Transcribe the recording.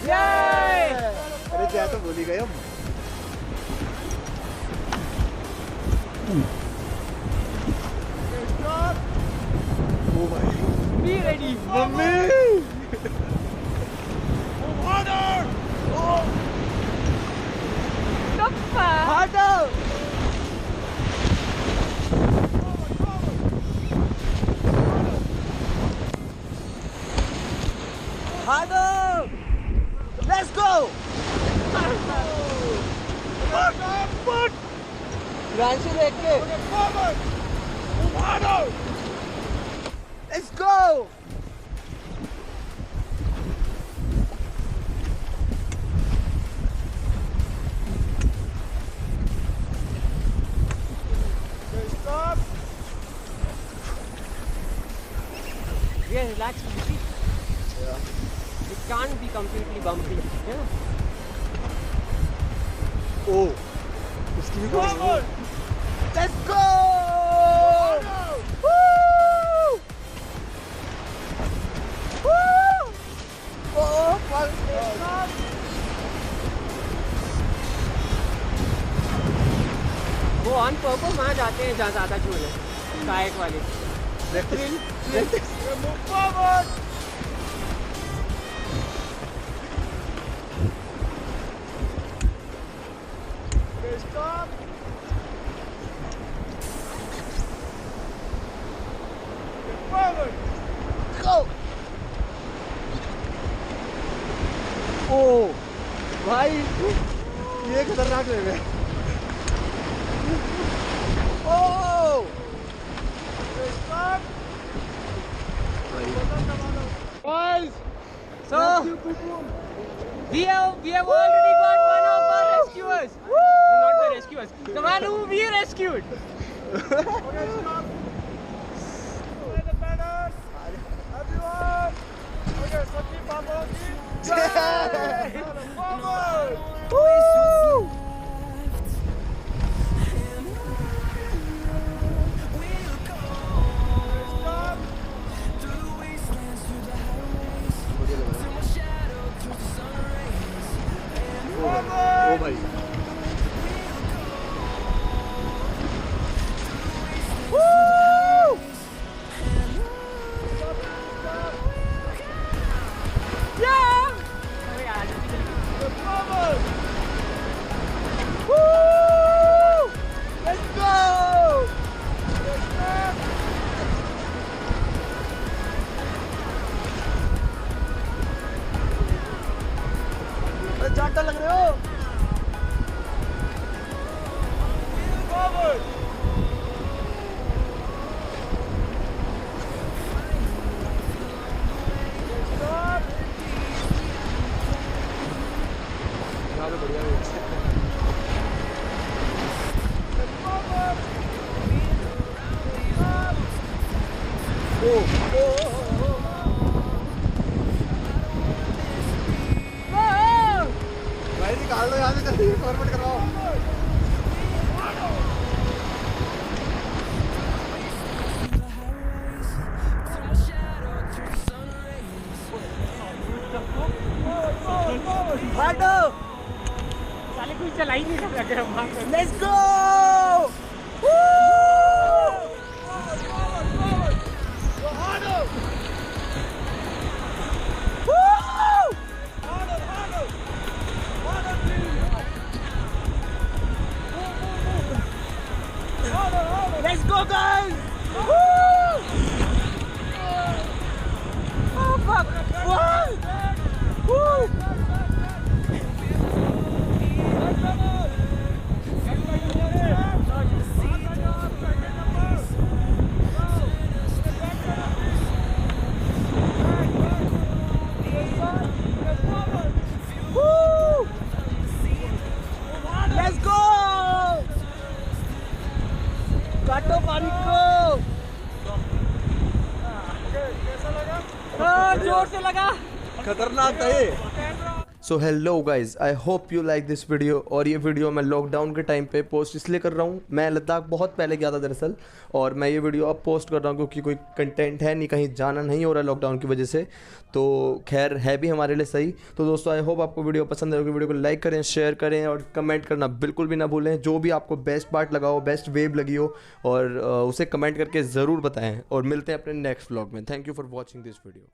अरे क्या तो भूल ही गए हम। ओ भाई बी रेडी मम्मी। हटो हटो लेट्स गो। रांची देख के let's go. we are relaxed, you see. It can't be completely bumpy, yeah. ओ उसकी भी कोई लेट्स गो। वो ऑन पर्पस वहाँ जाते हैं जहाँ ज़्यादा झूल है, कायक वाले। ओ भाई ये खतरनाक लग रहा है। ओ Guys, so we have already got one of our rescuers. Not the rescuers, the one who we rescued. ओ भाई चाटा लग रहे हो। भाई निकाल लो यहाँ से जल्दी फॉरवर्ड करवाओ। हटो साले कोई चला ही नहीं रहा है। Let's go. Let's go guys! Woo! Oh fuck! What? Woo! Let's go! काटो पानी को। कैसा लगा? जोर से लगा। खतरनाक था ये। So hello guys, I hope you like this video. और ये वीडियो मैं लॉकडाउन के टाइम पे पोस्ट इसलिए कर रहा हूँ, मैं लद्दाख बहुत पहले गया था दरअसल, और मैं ये वीडियो अब पोस्ट कर रहा हूँ क्योंकि कोई कंटेंट है नहीं, कहीं जाना नहीं हो रहा है लॉकडाउन की वजह से। तो खैर है भी हमारे लिए सही। तो दोस्तों आई होप आपको वीडियो पसंद आएगी। वीडियो को लाइक करें, शेयर करें और कमेंट करना बिल्कुल भी ना भूलें। जो भी आपको बेस्ट पार्ट लगा हो, बेस्ट वेव लगी हो, और उसे कमेंट करके ज़रूर बताएं। और मिलते हैं अपने नेक्स्ट व्लॉग में। Thank you for watching this video.